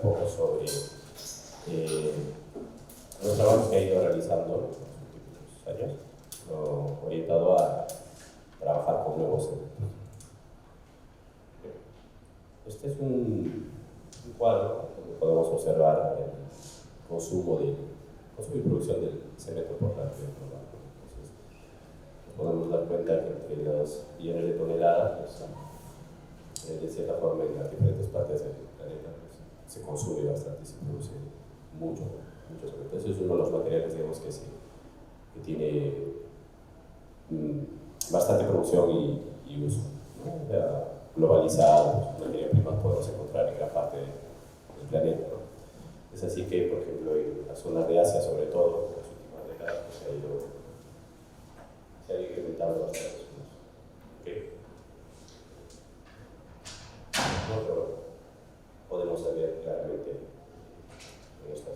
un poco sobre los trabajos que he ido realizando en los últimos años, orientado a trabajar con nuevos cementos. Este es un cuadro donde podemos observar el consumo y producción del cemento por la red global. Entonces, nos podemos dar cuenta que entre los millones de toneladas, pues, de cierta forma, en las diferentes partes del planeta, pues, se consume bastante, se produce mucho cemento. Ese es uno de los materiales, digamos, que tiene bastante producción y uso, ¿no? Globalizado, materia prima podemos encontrar en gran parte del planeta, ¿no? Es así que, por ejemplo, en las zonas de Asia, sobre todo, en las últimas décadas, pues, se ha ido incrementando bastante su uso. ¿Okay? No, pero podemos ver claramente en estas.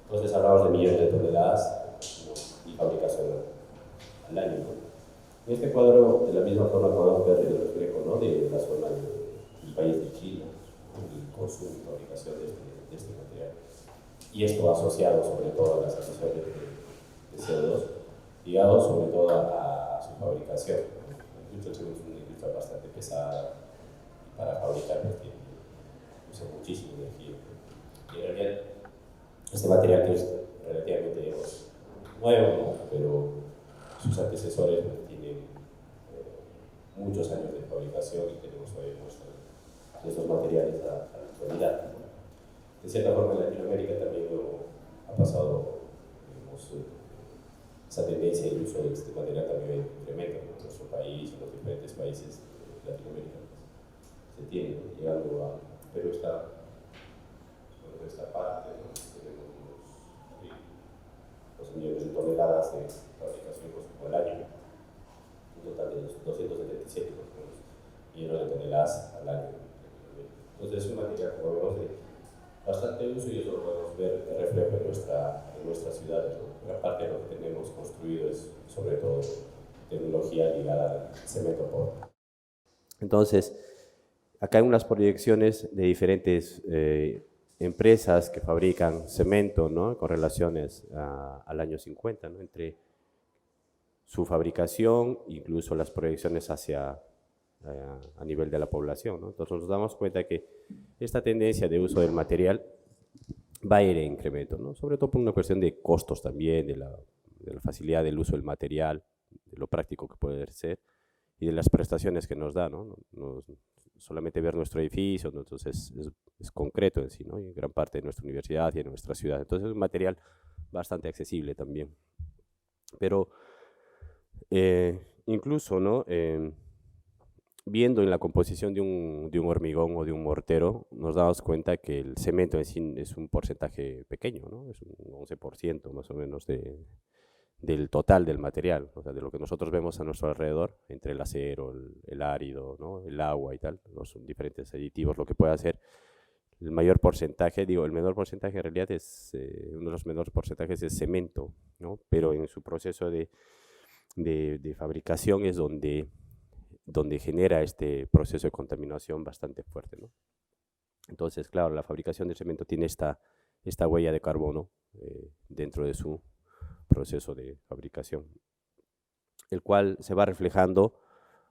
Entonces hablamos de millones de toneladas, ¿no? Y fabricación al año, ¿no? En este cuadro, de la misma forma, podemos ver el reflejo, ¿no?, de la zona del país de Chile, el consumo y fabricación de este material. Y esto asociado sobre todo a las emisiones de CO2, ligado sobre todo a su fabricación. La industria es una industria bastante pesada y para fabricar pues, usa muchísima energía. Y en realidad, este material que es relativamente, digamos, nuevo, ¿no?, pero sus antecesores pues, tienen muchos años de fabricación y tenemos hoy muestras de estos materiales a la actualidad. De cierta forma, en Latinoamérica también ha pasado, digamos, esa tendencia de uso de este material también incrementa en nuestro país, en los diferentes países de Latinoamérica. Se tiene, ¿no?, llegando a Perú está sobre esta parte, ¿no?, tenemos los millones de toneladas de fabricación al año, un total de 277 millones de toneladas al año. Entonces es un material, como vemos, de bastante uso y eso lo podemos ver el reflejo en nuestras ciudades, ¿no? Gran parte de lo que tenemos construido es sobre todo tecnología ligada al cemento por. Entonces, acá hay unas proyecciones de diferentes empresas que fabrican cemento, ¿no?, con relaciones al año 50, ¿no?, entre su fabricación, incluso las proyecciones hacia a nivel de la población, ¿no? Entonces nos damos cuenta que esta tendencia de uso del material va a ir en incremento, ¿no?, sobre todo por una cuestión de costos también, de la facilidad del uso del material, de lo práctico que puede ser y de las prestaciones que nos da, ¿no? Solamente ver nuestro edificio, ¿no?, entonces es concreto en sí, ¿no?, y en gran parte de nuestra universidad y en nuestra ciudad. Entonces es un material bastante accesible también. Pero incluso, ¿no?, viendo en la composición de un hormigón o de un mortero, nos damos cuenta que el cemento en sí es un porcentaje pequeño, ¿no? Es un 11% más o menos del total del material, o sea, de lo que nosotros vemos a nuestro alrededor, entre el acero, el árido, ¿no?, el agua y tal, los diferentes aditivos, lo que puede hacer el mayor porcentaje, digo, el menor porcentaje en realidad es, uno de los menores porcentajes es cemento, ¿no?, pero en su proceso de fabricación es donde genera este proceso de contaminación bastante fuerte, ¿no? Entonces, claro, la fabricación de cemento tiene esta huella de carbono dentro de su proceso de fabricación, el cual se va reflejando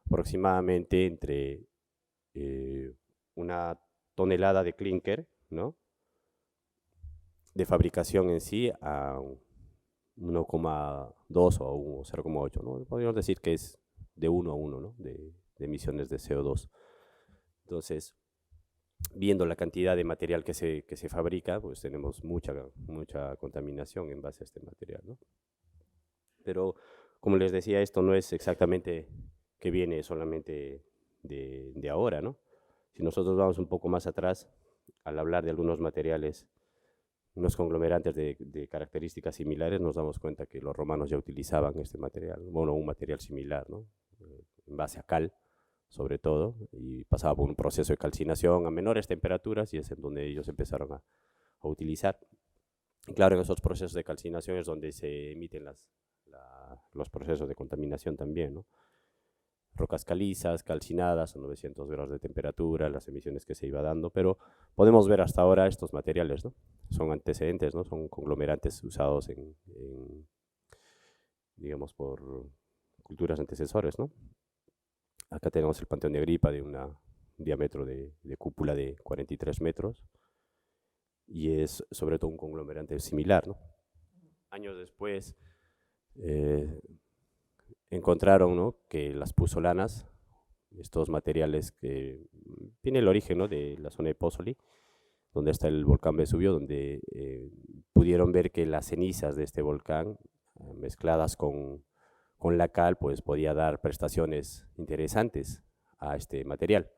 aproximadamente entre una tonelada de clinker, ¿no?, de fabricación en sí a 1,2 o 0,8, ¿no? Podríamos decir que es de 1 a 1, ¿no?, de emisiones de CO2. Entonces, viendo la cantidad de material que se fabrica, pues tenemos mucha contaminación en base a este material, ¿no? Pero, como les decía, esto no es exactamente que viene solamente de ahora, ¿no? Si nosotros vamos un poco más atrás, al hablar de algunos materiales, unos conglomerantes de características similares, nos damos cuenta que los romanos ya utilizaban este material, bueno, un material similar, ¿no?, en base a cal, sobre todo, y pasaba por un proceso de calcinación a menores temperaturas y es en donde ellos empezaron a utilizar. Y claro, en esos procesos de calcinación es donde se emiten los procesos de contaminación también, ¿no? rocas calizas, calcinadas, a 900 grados de temperatura, las emisiones que se iba dando, pero podemos ver hasta ahora estos materiales, ¿no? Son antecedentes, ¿no? Son conglomerantes usados digamos, por culturas antecesores, ¿no? Acá tenemos el Panteón de Agripa de un diámetro de cúpula de 43 metros, y es sobre todo un conglomerante similar, ¿no? Años después encontraron, ¿no?, que las puzolanas, estos materiales que tienen el origen, ¿no?, de la zona de Pozoli, donde está el volcán Vesubio, donde pudieron ver que las cenizas de este volcán, mezcladas con la cal, pues podía dar prestaciones interesantes a este material,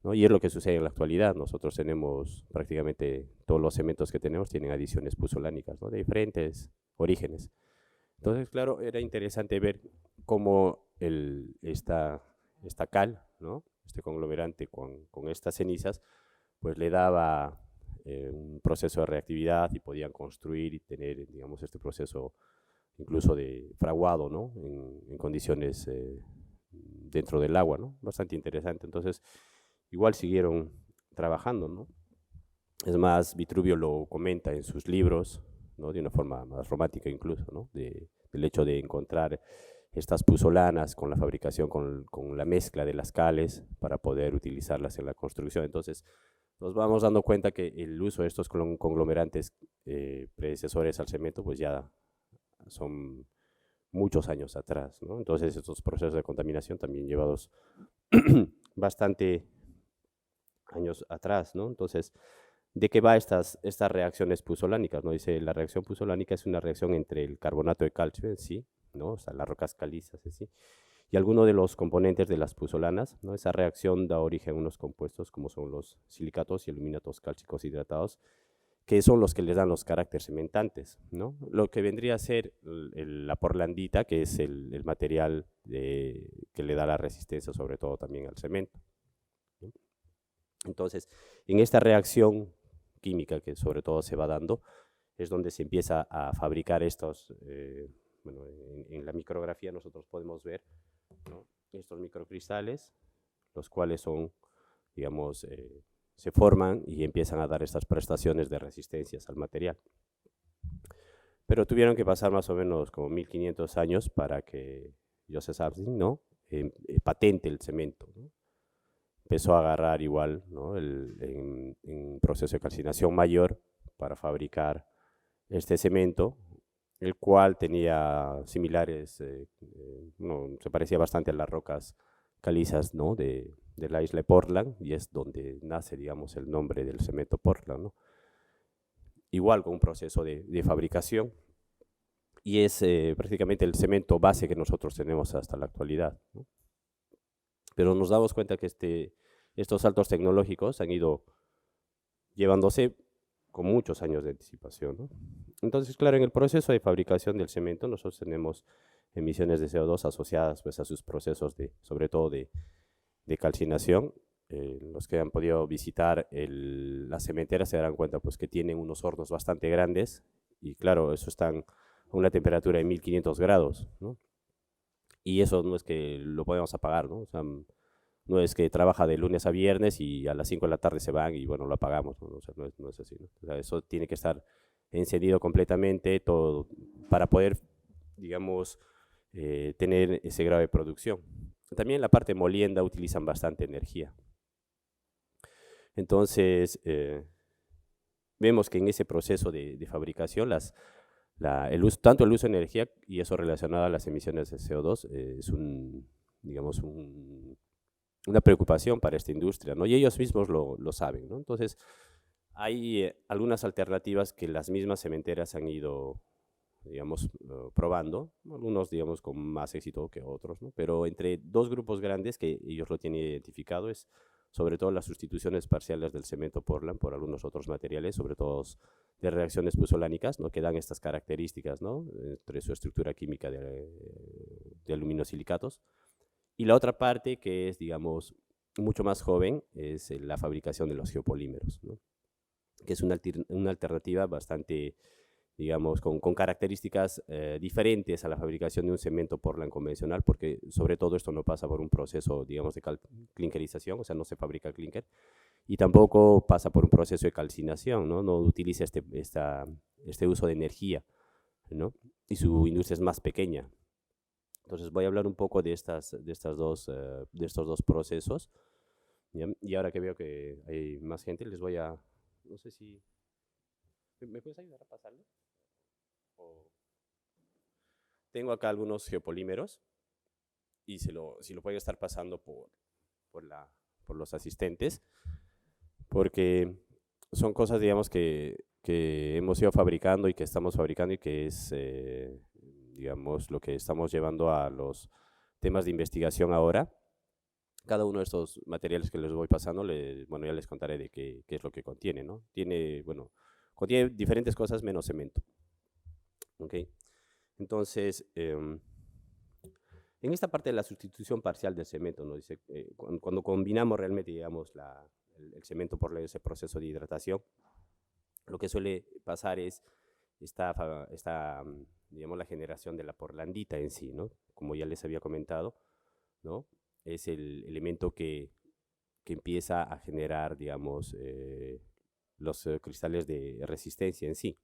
¿no? Y es lo que sucede en la actualidad. Nosotros tenemos prácticamente todos los cementos que tenemos tienen adiciones puzolánicas, ¿no?, de diferentes orígenes. Entonces, claro, era interesante ver cómo esta cal, ¿no?, este conglomerante con estas cenizas, pues le daba un proceso de reactividad y podían construir y tener, digamos, este proceso incluso de fraguado, ¿no?, en condiciones dentro del agua, ¿no? Bastante interesante. Entonces, igual siguieron trabajando, ¿no? Es más, Vitruvio lo comenta en sus libros, ¿no?, de una forma más romántica incluso, ¿no?, del hecho de encontrar estas puzolanas con la fabricación, con la mezcla de las cales para poder utilizarlas en la construcción. Entonces, nos vamos dando cuenta que el uso de estos conglomerantes predecesores al cemento, pues ya son muchos años atrás, ¿no? Entonces, estos procesos de contaminación también llevados bastante años atrás, ¿no? Entonces, ¿de qué va estas reacciones puzolánicas, ¿no? Dice, la reacción puzolánica es una reacción entre el carbonato de calcio en sí, ¿no?, o sea, las rocas calizas en sí, y alguno de los componentes de las puzolanas, ¿no? Esa reacción da origen a unos compuestos como son los silicatos y aluminatos cálcicos hidratados, que son los que les dan los caracteres cementantes, ¿no? Lo que vendría a ser la porlandita, que es el material que le da la resistencia, sobre todo también al cemento, ¿no? Entonces, en esta reacción química que sobre todo se va dando, es donde se empieza a fabricar estos, bueno, en la micrografía nosotros podemos ver, ¿no?, estos microcristales, los cuales son, digamos, se forman y empiezan a dar estas prestaciones de resistencias al material. Pero tuvieron que pasar más o menos como 1500 años para que Joseph Absing, ¿no?, patente el cemento, ¿no? Empezó a agarrar igual, ¿no?, en proceso de calcinación mayor para fabricar este cemento, el cual tenía similares, no, se parecía bastante a las rocas calizas, ¿no?, de la isla de Portland, y es donde nace, digamos, el nombre del cemento Portland, ¿no? Igual con un proceso de fabricación, y es prácticamente el cemento base que nosotros tenemos hasta la actualidad, ¿no? Pero nos damos cuenta que estos saltos tecnológicos han ido llevándose con muchos años de anticipación, ¿no? Entonces, claro, en el proceso de fabricación del cemento nosotros tenemos emisiones de CO2 asociadas, pues, a sus procesos sobre todo de calcinación. Los que han podido visitar las cementeras se darán cuenta, pues, que tienen unos hornos bastante grandes, y claro, eso están a una temperatura de 1500 grados, ¿no? Y eso no es que lo podemos apagar, ¿no? O sea, no es que trabaja de lunes a viernes y a las 5 de la tarde se van y bueno, lo apagamos, ¿no? O sea, no es así, ¿no? O sea, eso tiene que estar encendido completamente todo para poder, digamos, tener ese grado de producción. También la parte molienda utilizan bastante energía. Entonces, vemos que en ese proceso de fabricación, tanto el uso de energía y eso relacionado a las emisiones de CO2 es digamos, una preocupación para esta industria, ¿no? Y ellos mismos lo saben, ¿no? Entonces, hay algunas alternativas que las mismas cementeras han ido, digamos, probando, algunos, digamos, con más éxito que otros, ¿no? Pero entre dos grupos grandes que ellos lo tienen identificado es sobre todo las sustituciones parciales del cemento Portland por algunos otros materiales, sobre todo de reacciones puzolánicas, ¿no?, que dan estas características, ¿no?, entre su estructura química de aluminosilicatos. Y la otra parte que es, digamos, mucho más joven es la fabricación de los geopolímeros, ¿no?, que es una alternativa bastante digamos, con características diferentes a la fabricación de un cemento Portland convencional, porque sobre todo esto no pasa por un proceso, digamos, de clinkerización, o sea, no se fabrica el clinker, y tampoco pasa por un proceso de calcinación, ¿no? No utiliza este uso de energía, ¿no? Y su industria es más pequeña. Entonces voy a hablar un poco de estos dos procesos. ¿Ya? Y ahora que veo que hay más gente, les voy a, no sé si, ¿me puedes ayudar a pasarlo? Tengo acá algunos geopolímeros y si lo pueden estar pasando por los asistentes, porque son cosas, digamos, que hemos ido fabricando y que estamos fabricando y que es, digamos, lo que estamos llevando a los temas de investigación ahora. Cada uno de estos materiales que les voy pasando, bueno, ya les contaré de qué es lo que contiene, ¿no? Contiene diferentes cosas menos cemento. ¿Ok? Entonces, en esta parte de la sustitución parcial del cemento, ¿no? Dice, cuando combinamos realmente, digamos, el cemento por ese proceso de hidratación, lo que suele pasar es digamos, la generación de la portlandita en sí, ¿no? Como ya les había comentado, ¿no? Es el elemento que empieza a generar, digamos, los cristales de resistencia en sí.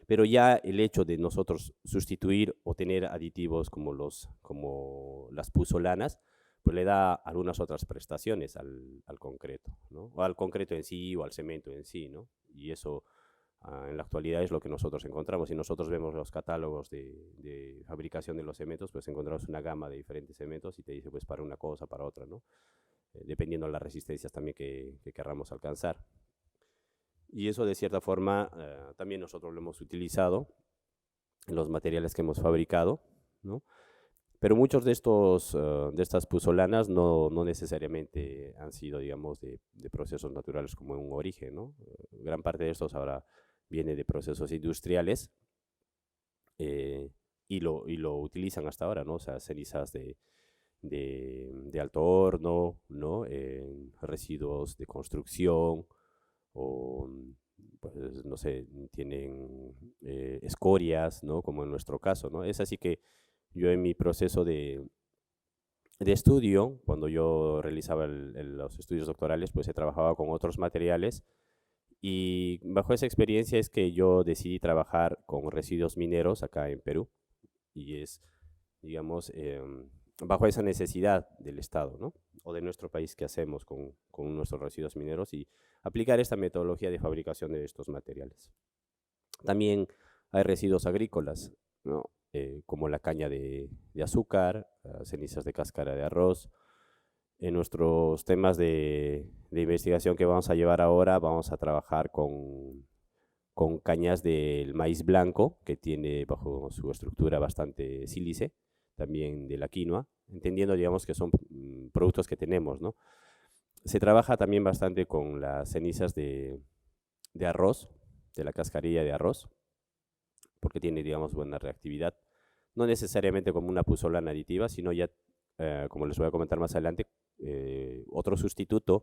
Pero ya el hecho de nosotros sustituir o tener aditivos como las puzolanas, pues le da algunas otras prestaciones al concreto, ¿no? O al concreto en sí o al cemento en sí, ¿no? Y eso en la actualidad es lo que nosotros encontramos. Si nosotros vemos los catálogos de fabricación de los cementos, pues encontramos una gama de diferentes cementos y te dice pues para una cosa, para otra, ¿no? Dependiendo de las resistencias también que querramos alcanzar. Y eso de cierta forma también nosotros lo hemos utilizado en los materiales que hemos fabricado, ¿no? Pero muchos de estas puzolanas no necesariamente han sido, digamos, de procesos naturales como un origen, ¿no? Gran parte de estos ahora viene de procesos industriales y lo utilizan hasta ahora, ¿no? O sea, cenizas de alto horno, ¿no? Residuos de construcción, o pues, no sé, tienen escorias, ¿no? Como en nuestro caso, ¿no? Es así que yo en mi proceso de estudio, cuando yo realizaba los estudios doctorales, pues he trabajado con otros materiales y bajo esa experiencia es que yo decidí trabajar con residuos mineros acá en Perú y es, digamos, bajo esa necesidad del Estado, ¿no? O de nuestro país, ¿qué hacemos con nuestros residuos mineros? Y aplicar esta metodología de fabricación de estos materiales. También hay residuos agrícolas, ¿no? Como la caña de azúcar, cenizas de cáscara de arroz. En nuestros temas de investigación que vamos a llevar ahora, vamos a trabajar con cañas del maíz blanco, que tiene bajo su estructura bastante sílice, también de la quinoa, entendiendo, digamos, que son productos que tenemos, ¿no? Se trabaja también bastante con las cenizas de arroz, de la cascarilla de arroz, porque tiene, digamos, buena reactividad. No necesariamente como una puzolana aditiva, sino ya, como les voy a comentar más adelante, otro sustituto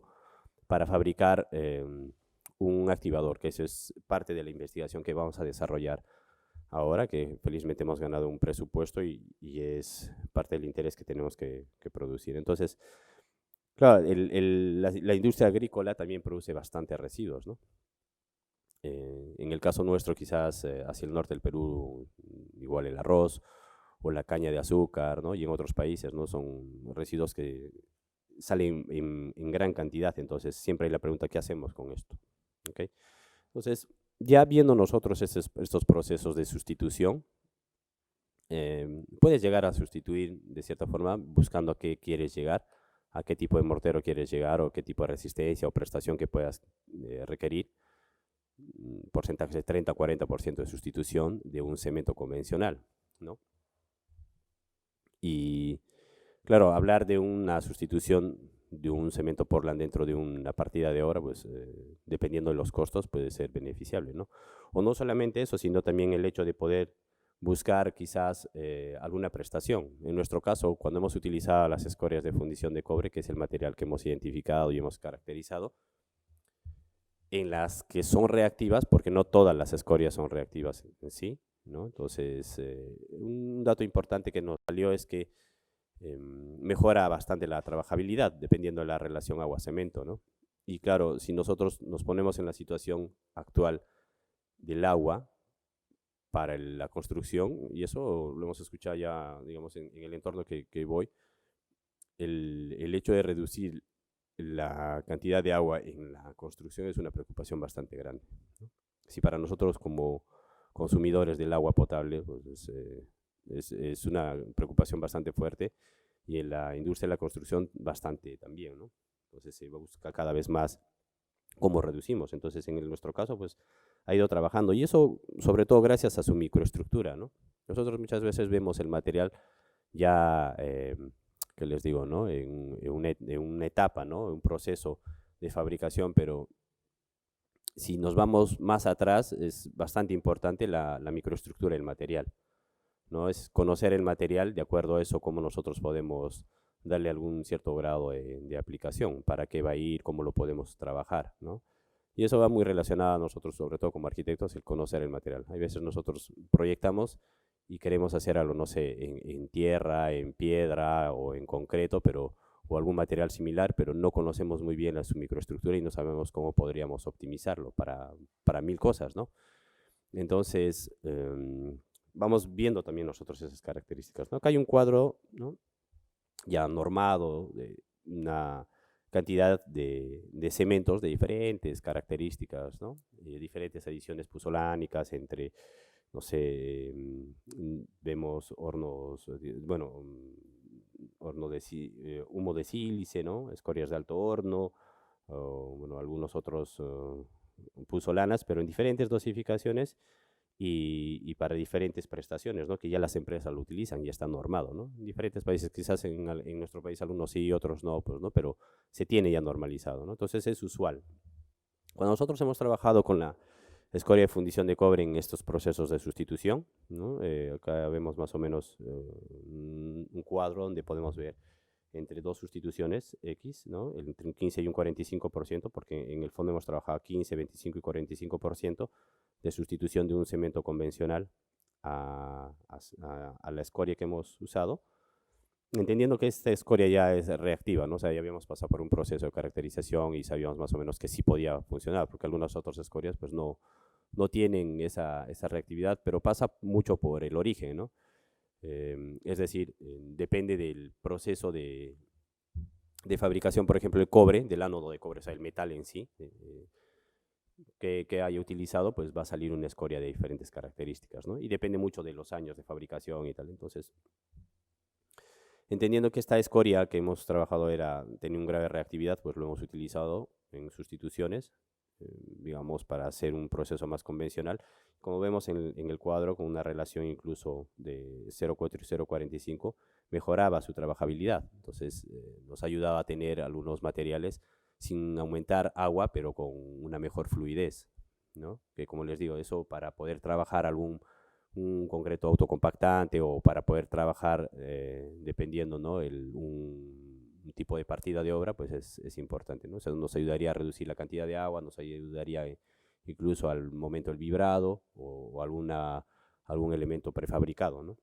para fabricar un activador, que eso es parte de la investigación que vamos a desarrollar ahora, que felizmente hemos ganado un presupuesto y es parte del interés que tenemos que producir. Entonces, claro, la industria agrícola también produce bastantes residuos, ¿no? En el caso nuestro, quizás hacia el norte del Perú, igual el arroz o la caña de azúcar, ¿no? Y en otros países, ¿no? Son residuos que salen en gran cantidad, entonces siempre hay la pregunta, ¿qué hacemos con esto? ¿Okay? Entonces, ya viendo nosotros estos procesos de sustitución, puedes llegar a sustituir de cierta forma buscando a qué quieres llegar, a qué tipo de mortero quieres llegar o qué tipo de resistencia o prestación que puedas requerir. Porcentajes de 30-40% de sustitución de un cemento convencional, ¿no? Y claro, hablar de una sustitución de un cemento Portland dentro de una partida de hora, pues dependiendo de los costos puede ser beneficiable, ¿no? O no solamente eso, sino también el hecho de poder buscar quizás alguna prestación. En nuestro caso, cuando hemos utilizado las escorias de fundición de cobre, que es el material que hemos identificado y hemos caracterizado, en las que son reactivas, porque no todas las escorias son reactivas en sí, ¿no? Entonces, un dato importante que nos salió es que mejora bastante la trabajabilidad, dependiendo de la relación agua-cemento, ¿no? Y claro, si nosotros nos ponemos en la situación actual del agua para la construcción, y eso lo hemos escuchado ya, digamos, en el entorno que voy, el hecho de reducir la cantidad de agua en la construcción es una preocupación bastante grande, ¿no? Si para nosotros como consumidores del agua potable, pues es una preocupación bastante fuerte, y en la industria de la construcción bastante también, ¿no? Entonces se busca cada vez más cómo reducimos. Entonces, en nuestro caso, pues ha ido trabajando, y eso sobre todo gracias a su microestructura, ¿no? Nosotros muchas veces vemos el material ya, ¿qué les digo, no? En una etapa, ¿no? Un proceso de fabricación, pero si nos vamos más atrás, es bastante importante la microestructura del material, ¿no? Es conocer el material, de acuerdo a eso, cómo nosotros podemos darle algún cierto grado de aplicación, para qué va a ir, cómo lo podemos trabajar, ¿no? Y eso va muy relacionado a nosotros, sobre todo como arquitectos, el conocer el material. Hay veces nosotros proyectamos y queremos hacer algo, no sé, en tierra, en piedra o en concreto, pero, o algún material similar, pero no conocemos muy bien su microestructura y no sabemos cómo podríamos optimizarlo para mil cosas, ¿no? Entonces, vamos viendo también nosotros esas características, ¿no? Acá hay un cuadro, ¿no? Ya normado, de una cantidad de cementos de diferentes características, ¿no? Diferentes adiciones puzolánicas entre, no sé, vemos hornos, bueno, humo de sílice, ¿no? Escorias de alto horno, o, bueno, algunos otros puzolanas, pero en diferentes dosificaciones y para diferentes prestaciones, ¿no? Que ya las empresas lo utilizan, ya está normado, ¿no? En diferentes países, quizás en nuestro país algunos sí, otros no, pues, ¿no? Pero se tiene ya normalizado, ¿no? Entonces es usual. Cuando nosotros hemos trabajado con la escoria de fundición de cobre en estos procesos de sustitución, ¿no? Acá vemos más o menos un cuadro donde podemos ver entre dos sustituciones X, ¿no? Entre un 15 y un 45%, porque en el fondo hemos trabajado 15, 25 y 45% de sustitución de un cemento convencional a la escoria que hemos usado, entendiendo que esta escoria ya es reactiva, ¿no? O sea, ya habíamos pasado por un proceso de caracterización y sabíamos más o menos que sí podía funcionar, porque algunas otras escorias pues no tienen esa reactividad, pero pasa mucho por el origen, ¿no? Es decir, depende del proceso de fabricación, por ejemplo, el cobre, del ánodo de cobre, o sea, el metal en sí, que haya utilizado, pues va a salir una escoria de diferentes características, ¿no? Y depende mucho de los años de fabricación y tal. Entonces, entendiendo que esta escoria que hemos trabajado tenía una grave reactividad, pues lo hemos utilizado en sustituciones, digamos, para hacer un proceso más convencional. Como vemos en el cuadro, con una relación incluso de 0,4 y 0,45, mejoraba su trabajabilidad. Entonces, nos ayudaba a tener algunos materiales sin aumentar agua, pero con una mejor fluidez, ¿no? Que, como les digo, eso para poder trabajar un concreto autocompactante, o para poder trabajar, dependiendo, ¿no? Un tipo de partida de obra, pues es importante, ¿no? O sea, nos ayudaría a reducir la cantidad de agua, nos ayudaría incluso al momento del vibrado, o algún elemento prefabricado, ¿no?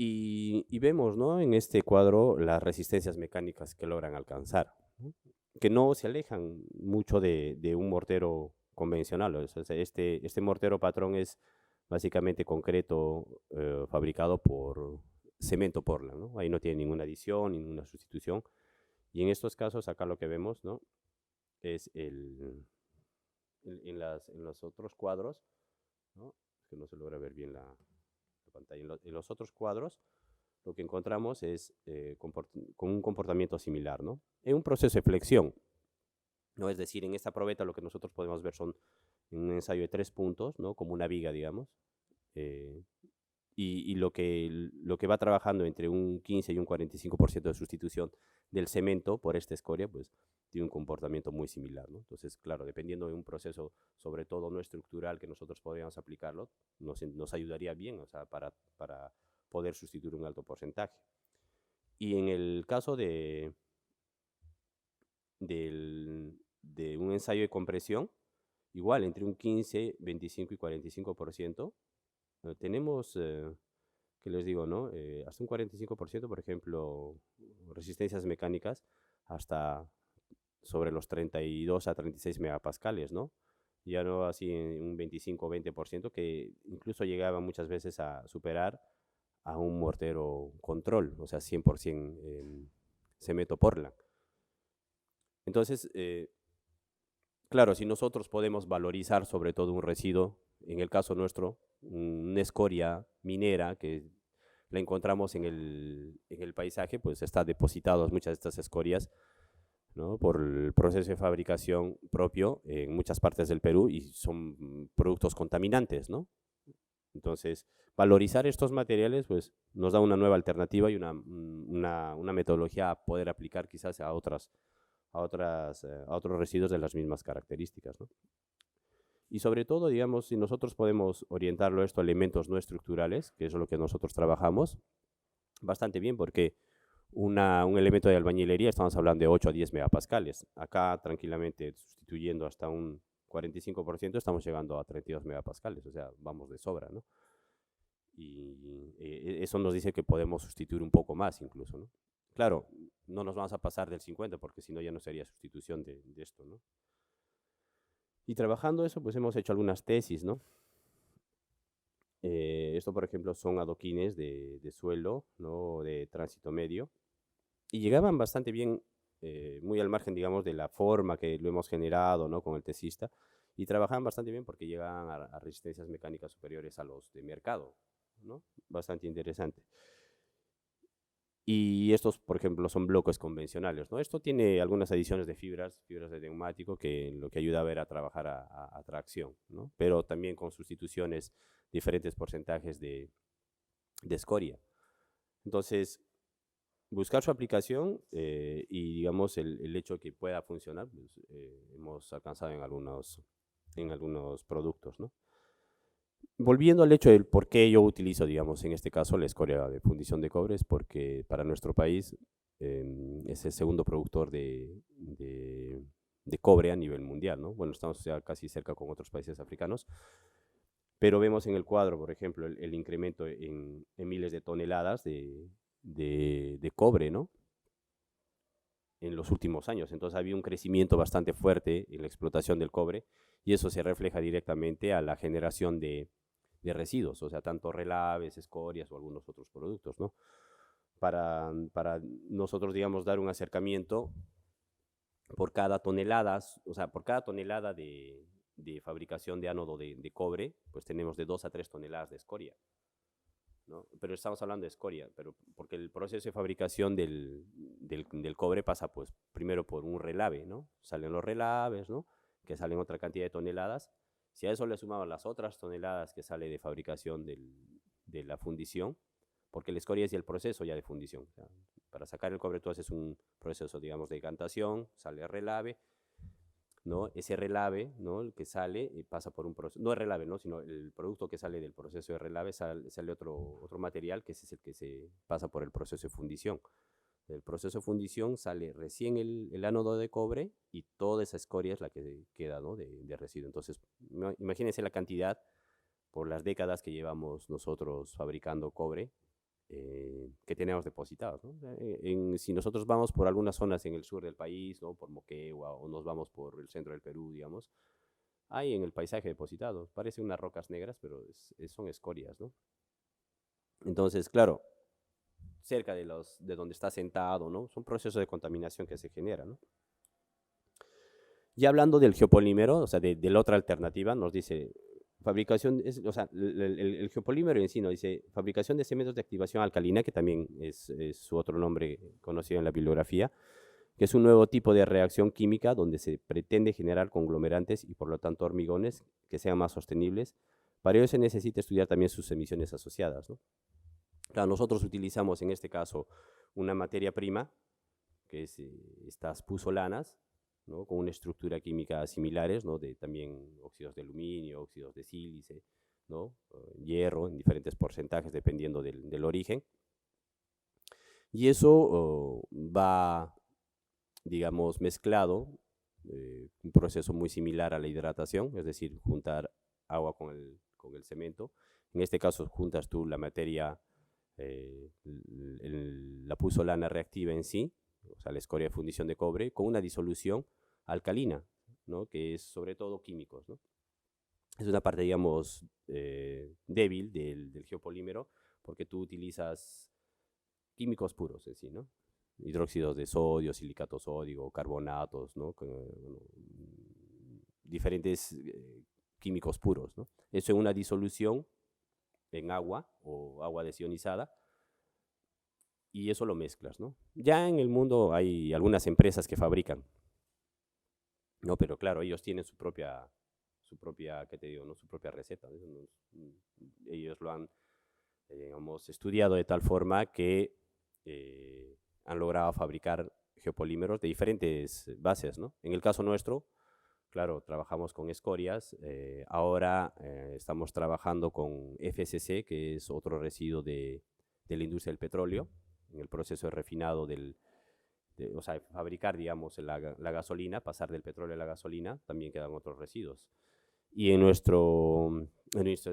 Y vemos, ¿no? En este cuadro las resistencias mecánicas que logran alcanzar, ¿no? Que no se alejan mucho de un mortero convencional. O sea, este mortero patrón es básicamente concreto, fabricado por cemento Portland, ¿no? Ahí no tiene ninguna adición, ninguna sustitución. Y en estos casos, acá lo que vemos, ¿no? Es en los otros cuadros, ¿no? Es que no se logra ver bien la pantalla. En los otros cuadros, lo que encontramos es con un comportamiento similar, ¿no? En un proceso de flexión, ¿no? Es decir, en esta probeta lo que nosotros podemos ver son un ensayo de 3 puntos, ¿no? Como una viga, digamos, eh, y lo que va trabajando entre un 15 y un 45% de sustitución del cemento por esta escoria, pues tiene un comportamiento muy similar, ¿no? Entonces, claro, dependiendo de un proceso, sobre todo no estructural, que nosotros podríamos aplicarlo, nos ayudaría bien, o sea, para poder sustituir un alto porcentaje. Y en el caso del de un ensayo de compresión, igual entre un 15, 25 y 45%. Tenemos, ¿qué les digo, no? Hasta un 45%, por ejemplo, resistencias mecánicas, hasta sobre los 32 a 36 megapascales, ¿no? Ya no así en un 25 o 20%, que incluso llegaba muchas veces a superar a un mortero control, o sea, 100% cemento Portland. Entonces, claro, si nosotros podemos valorizar sobre todo un residuo, en el caso nuestro, una escoria minera que la encontramos en el paisaje, pues está depositadas muchas de estas escorias, ¿no? Por el proceso de fabricación propio en muchas partes del Perú, y son productos contaminantes, ¿no? Entonces, valorizar estos materiales pues, nos da una nueva alternativa y una metodología a poder aplicar quizás a otros residuos de las mismas características, ¿no? Y sobre todo, digamos, si nosotros podemos orientarlo esto a elementos no estructurales, que es lo que nosotros trabajamos, bastante bien, porque un elemento de albañilería estamos hablando de 8 a 10 megapascales. Acá, tranquilamente, sustituyendo hasta un 45%, estamos llegando a 32 megapascales, o sea, vamos de sobra, ¿no? Y eso nos dice que podemos sustituir un poco más incluso, ¿no? Claro, no nos vamos a pasar del 50, porque si no ya no sería sustitución de esto, ¿no? Y trabajando eso, pues hemos hecho algunas tesis, ¿no? Esto, por ejemplo, son adoquines de suelo, ¿no? De tránsito medio. Y llegaban bastante bien, muy al margen, digamos, de la forma que lo hemos generado, ¿no? Con el tesista. Y trabajaban bastante bien porque llegaban a resistencias mecánicas superiores a los de mercado, ¿no? Bastante interesante. Y estos, por ejemplo, son bloques convencionales, ¿no? Esto tiene algunas adiciones de fibras de neumático, que lo que ayuda a ver a trabajar a tracción, ¿no? Pero también con sustituciones, diferentes porcentajes de escoria. Entonces, buscar su aplicación y, digamos, el hecho de que pueda funcionar, pues, hemos alcanzado en algunos productos, ¿no? Volviendo al hecho del por qué yo utilizo, digamos, en este caso la escoria de fundición de cobre, es porque para nuestro país es el segundo productor de cobre a nivel mundial, ¿no? Bueno, estamos ya casi cerca con otros países africanos, pero vemos en el cuadro, por ejemplo, el incremento en miles de toneladas de cobre, ¿no? En los últimos años. Entonces había un crecimiento bastante fuerte en la explotación del cobre, y eso se refleja directamente a la generación de residuos, o sea, tanto relaves, escorias o algunos otros productos, ¿no? Para nosotros, digamos, dar un acercamiento por cada tonelada, o sea, por cada tonelada de fabricación de ánodo de cobre, pues tenemos de 2 a 3 toneladas de escoria, ¿no? Pero estamos hablando de escoria, pero porque el proceso de fabricación del cobre pasa, pues, primero por un relave, ¿no? Salen los relaves, ¿no? Que salen otra cantidad de toneladas. Si a eso le sumamos las otras toneladas que sale de fabricación de la fundición, porque la escoria es el proceso ya de fundición. O sea, para sacar el cobre tú haces un proceso, digamos, de decantación, sale el relave, ¿no? Ese relave, ¿no? El que sale pasa por un proceso, no el relave, ¿no? Sino el producto que sale del proceso de relave, sale otro material, que ese es el que se pasa por el proceso de fundición. Del proceso de fundición sale recién el ánodo de cobre, y toda esa escoria es la que queda, ¿no? de residuo. Entonces, imagínense la cantidad por las décadas que llevamos nosotros fabricando cobre, que tenemos depositados, ¿no? Si nosotros vamos por algunas zonas en el sur del país, ¿no? Por Moquegua, o nos vamos por el centro del Perú, digamos, hay en el paisaje depositados, parecen unas rocas negras, pero son escorias, ¿no? Entonces, claro, cerca de donde está sentado, ¿no? Son procesos de contaminación que se generan, ¿no? Ya hablando del geopolímero, o sea, de la otra alternativa, nos dice fabricación, o sea, el geopolímero en sí nos dice fabricación de cementos de activación alcalina, que también es su otro nombre conocido en la bibliografía, que es un nuevo tipo de reacción química donde se pretende generar conglomerantes y por lo tanto hormigones que sean más sostenibles. Para ello se necesita estudiar también sus emisiones asociadas, ¿no? Claro, nosotros utilizamos en este caso una materia prima, que es estas puzolanas, ¿no? Con una estructura química similares, ¿no? De también óxidos de aluminio, óxidos de sílice, ¿no? Hierro en diferentes porcentajes dependiendo del origen. Y eso va, digamos, mezclado un proceso muy similar a la hidratación, es decir, juntar agua con el cemento. En este caso juntas tú la materia, la puzzolana reactiva en sí, o sea, la escoria de fundición de cobre, con una disolución alcalina, ¿no? Que es sobre todo químicos, ¿no? Es una parte, digamos, débil del geopolímero, porque tú utilizas químicos puros en sí, ¿no? Hidróxidos de sodio, silicato sódico, carbonatos, ¿no? Bueno, diferentes químicos puros, ¿no? Eso en una disolución en agua o agua desionizada, y eso lo mezclas, ¿no? Ya en el mundo hay algunas empresas que fabrican, ¿no? Pero claro, ellos tienen su propia, ¿qué te digo, no? Su propia receta, ¿no? Ellos lo han, digamos, estudiado de tal forma que han logrado fabricar geopolímeros de diferentes bases, ¿no? En el caso nuestro, claro, trabajamos con escorias. Ahora estamos trabajando con FCC, que es otro residuo de la industria del petróleo, en el proceso de refinado o sea, fabricar, digamos, la gasolina, pasar del petróleo a la gasolina, también quedan otros residuos. Y en nuestro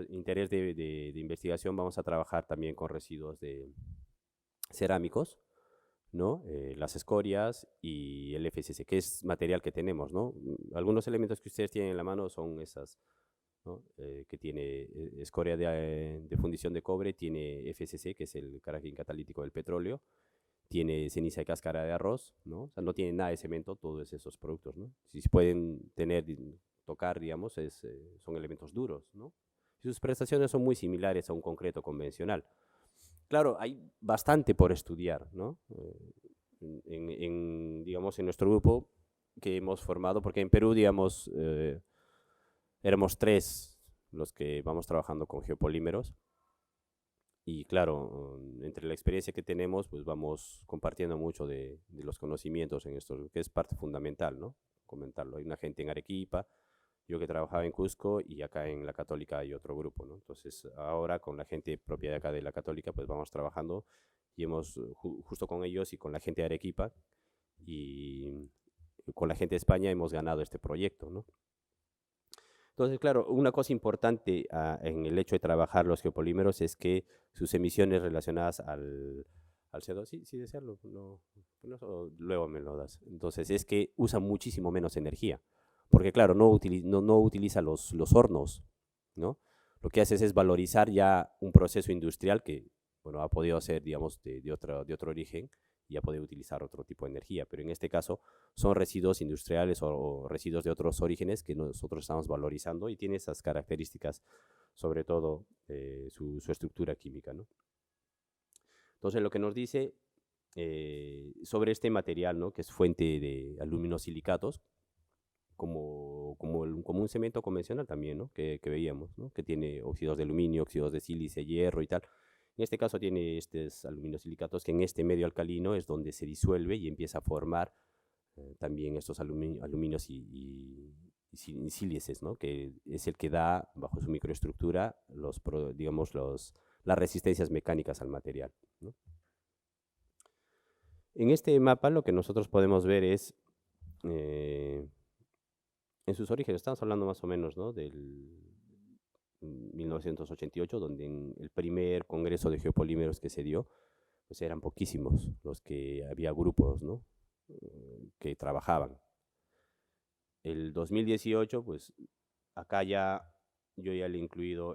interés de investigación vamos a trabajar también con residuos de cerámicos, ¿no? Las escorias y el FCC, que es material que tenemos, ¿no? Algunos elementos que ustedes tienen en la mano son esas, ¿no? Que tiene escoria de fundición de cobre, tiene FCC, que es el carácter catalítico del petróleo, tiene ceniza de cáscara de arroz, ¿no? O sea, no tiene nada de cemento, todos esos productos, ¿no? Si se pueden tocar, digamos, son elementos duros, ¿no? Y sus prestaciones son muy similares a un concreto convencional. Claro, hay bastante por estudiar, ¿no? Digamos, en nuestro grupo que hemos formado, porque en Perú, digamos, éramos 3 los que vamos trabajando con geopolímeros, y claro, entre la experiencia que tenemos, pues vamos compartiendo mucho de los conocimientos en esto, que es parte fundamental, ¿no? Comentarlo. Hay una gente en Arequipa, yo que trabajaba en Cusco, y acá en la Católica hay otro grupo, ¿no? Entonces, ahora con la gente propia de acá de la Católica, pues vamos trabajando, y hemos, justo con ellos y con la gente de Arequipa, y con la gente de España hemos ganado este proyecto, ¿no? Entonces, claro, una cosa importante en el hecho de trabajar los geopolímeros es que sus emisiones relacionadas al CO2, sí desearlo, luego me lo das. Entonces, es que usan muchísimo menos energía, porque claro, no utiliza los hornos, ¿no? Lo que haces es valorizar ya un proceso industrial que, bueno, ha podido ser, digamos, de otro origen, y ha podido utilizar otro tipo de energía, pero en este caso son residuos industriales o residuos de otros orígenes que nosotros estamos valorizando, y tiene esas características, sobre todo su estructura química, ¿no? Entonces, lo que nos dice sobre este material, ¿no? Que es fuente de aluminosilicatos, como un cemento convencional también, ¿no? Que veíamos, ¿no? Que tiene óxidos de aluminio, óxidos de sílice, hierro y tal. En este caso tiene estos aluminosilicatos que en este medio alcalino es donde se disuelve y empieza a formar también estos aluminios y sílices, ¿no? Que es el que da, bajo su microestructura, digamos, las resistencias mecánicas al material, ¿no? En este mapa lo que nosotros podemos ver es, en sus orígenes, estamos hablando más o menos, ¿no? Del 1988, donde en el primer congreso de geopolímeros que se dio, pues eran poquísimos los que había grupos, ¿no? Que trabajaban. El 2018, pues acá yo ya le he incluido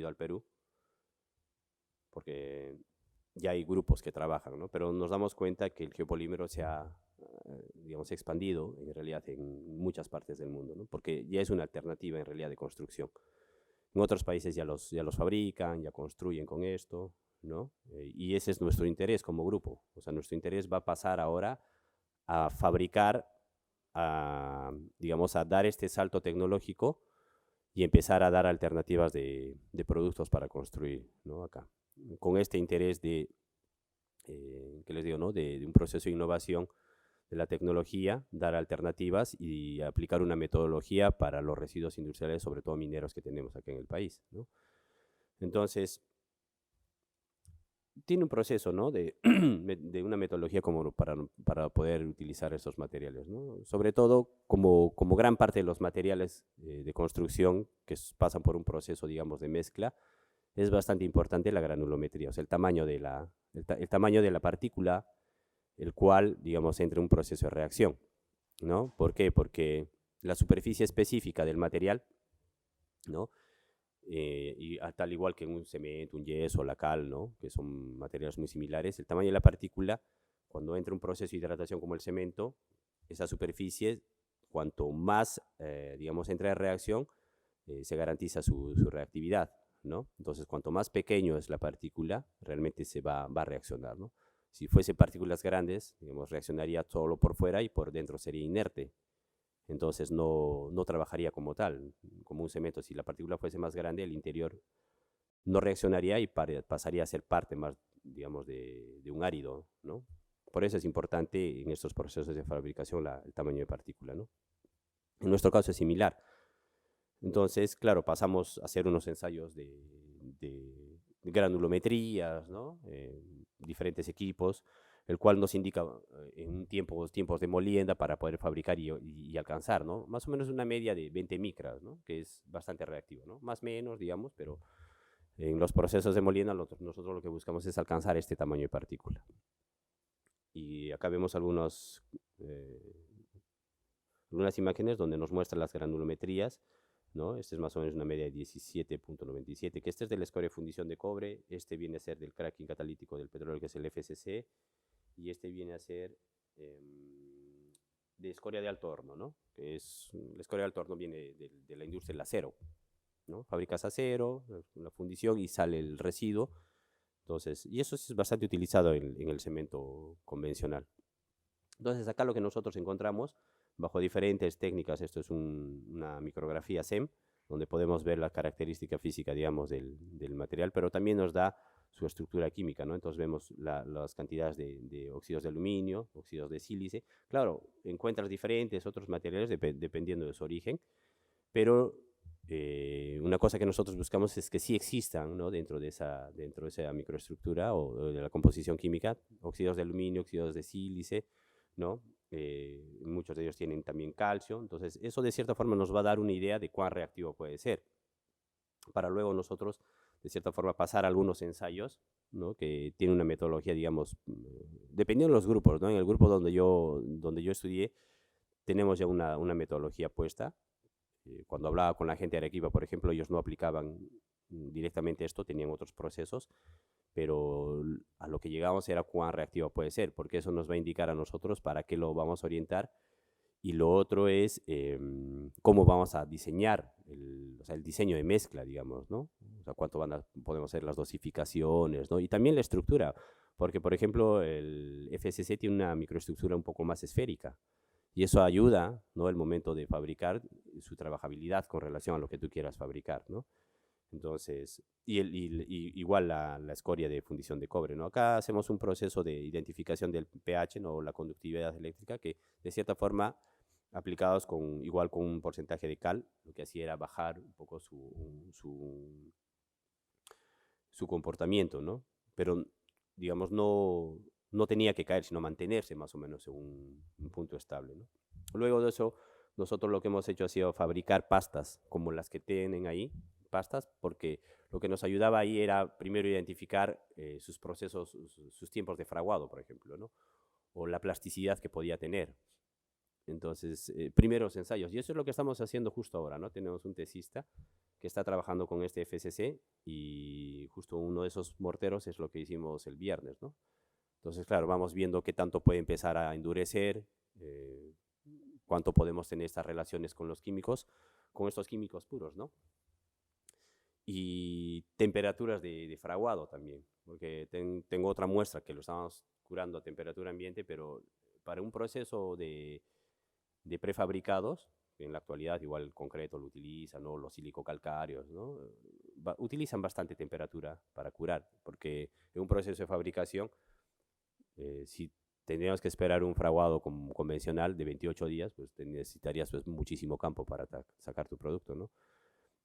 al Perú, porque ya hay grupos que trabajan, ¿no? Pero nos damos cuenta que el geopolímero se ha, digamos, expandido en realidad en muchas partes del mundo, ¿no? Porque ya es una alternativa en realidad de construcción. En otros países ya los fabrican, ya construyen con esto, ¿no? Y ese es nuestro interés como grupo. O sea, nuestro interés va a pasar ahora a fabricar, digamos, a dar este salto tecnológico y empezar a dar alternativas de productos para construir, ¿no? Acá. Con este interés ¿qué les digo, no? De un proceso de innovación de la tecnología, dar alternativas y aplicar una metodología para los residuos industriales, sobre todo mineros, que tenemos aquí en el país, ¿no? Entonces, tiene un proceso, ¿no? De una metodología como para poder utilizar esos materiales, ¿no? Sobre todo, como gran parte de los materiales de construcción pasan por un proceso, digamos, de mezcla, es bastante importante la granulometría, o sea, el tamaño de la partícula, el cual, digamos, entra en un proceso de reacción, ¿no? ¿Por qué? Porque la superficie específica del material, ¿no? Tal igual que en un cemento, un yeso, la cal, ¿no? Que son materiales muy similares, el tamaño de la partícula, cuando entra un proceso de hidratación como el cemento, esa superficie, cuanto más, digamos, entra en reacción, se garantiza su reactividad, ¿no? Entonces, cuanto más pequeño es la partícula, realmente va a reaccionar, ¿no? Si fuese partículas grandes, digamos, reaccionaría solo por fuera y por dentro sería inerte. Entonces no trabajaría como tal, como un cemento. Si la partícula fuese más grande, el interior no reaccionaría y pasaría a ser parte más, digamos, de un árido, ¿no? Por eso es importante en estos procesos de fabricación el tamaño de partícula, ¿no? En nuestro caso es similar. Entonces, claro, pasamos a hacer unos ensayos de granulometrías, ¿no? Diferentes equipos, el cual nos indica en tiempos de molienda para poder fabricar y alcanzar, ¿no? Más o menos una media de 20 micras, ¿no? Que es bastante reactivo, ¿no? Más o menos, digamos, pero en los procesos de molienda nosotros lo que buscamos es alcanzar este tamaño de partícula. Y acá vemos algunas imágenes donde nos muestran las granulometrías, ¿no? Este es más o menos una media de 17.97, que este es de la escoria de fundición de cobre, este viene a ser del cracking catalítico del petróleo, que es el FCC, y este viene a ser de escoria de alto horno, ¿no? Que la escoria de alto horno viene de la industria del acero, ¿no? Fabricas acero, la fundición y sale el residuo. Entonces, y eso es bastante utilizado en el cemento convencional. Entonces, acá lo que nosotros encontramos, bajo diferentes técnicas, esto es una micrografía SEM, donde podemos ver la característica física, digamos, del material, pero también nos da su estructura química, ¿no? Entonces vemos las cantidades de óxidos de aluminio, óxidos de sílice. Claro, encuentras diferentes otros materiales dependiendo de su origen, pero una cosa que nosotros buscamos es que sí existan, ¿no? dentro de esa microestructura o de la composición química, óxidos de aluminio, óxidos de sílice, ¿no? Muchos de ellos tienen también calcio, entonces eso de cierta forma nos va a dar una idea de cuán reactivo puede ser, para luego nosotros de cierta forma pasar algunos ensayos, ¿no? Que tienen una metodología, digamos, dependiendo de los grupos, ¿no? En el grupo donde yo estudié, tenemos ya una metodología puesta. Cuando hablaba con la gente de Arequipa, por ejemplo, ellos no aplicaban directamente esto, tenían otros procesos, pero a lo que llegamos era cuán reactivo puede ser, porque eso nos va a indicar a nosotros para qué lo vamos a orientar. Y lo otro es cómo vamos a diseñar o sea, el diseño de mezcla, digamos, ¿no? O sea, cuánto podemos hacer las dosificaciones, ¿no? Y también la estructura, porque, por ejemplo, el FSC tiene una microestructura un poco más esférica, y eso ayuda, ¿no? El momento de fabricar su trabajabilidad con relación a lo que tú quieras fabricar, ¿no? Entonces, igual la escoria de fundición de cobre, ¿no? Acá hacemos un proceso de identificación del pH, ¿no? La conductividad eléctrica, que de cierta forma, aplicados igual con un porcentaje de cal, lo que hacía era bajar un poco su comportamiento, ¿no? Pero, digamos, no tenía que caer, sino mantenerse más o menos en un punto estable, ¿no? Luego de eso, nosotros lo que hemos hecho ha sido fabricar pastas como las que tienen ahí, pastas, porque lo que nos ayudaba ahí era primero identificar sus procesos, sus tiempos de fraguado, por ejemplo, ¿no? O la plasticidad que podía tener. Entonces, primeros ensayos. Y eso es lo que estamos haciendo justo ahora, ¿no? Tenemos un tesista que está trabajando con este FCC y justo uno de esos morteros es lo que hicimos el viernes, ¿no? Entonces, claro, vamos viendo qué tanto puede empezar a endurecer, cuánto podemos tener estas relaciones con los químicos, con estos químicos puros, ¿no? Y temperaturas de fraguado también, porque tengo otra muestra que lo estamos curando a temperatura ambiente, pero para un proceso de prefabricados, en la actualidad igual el concreto lo utilizan, ¿no? Los silicocalcáreos, ¿no? Utilizan bastante temperatura para curar, porque en un proceso de fabricación, si tendríamos que esperar un fraguado convencional de 28 días, pues necesitarías pues, muchísimo campo para sacar tu producto, ¿no?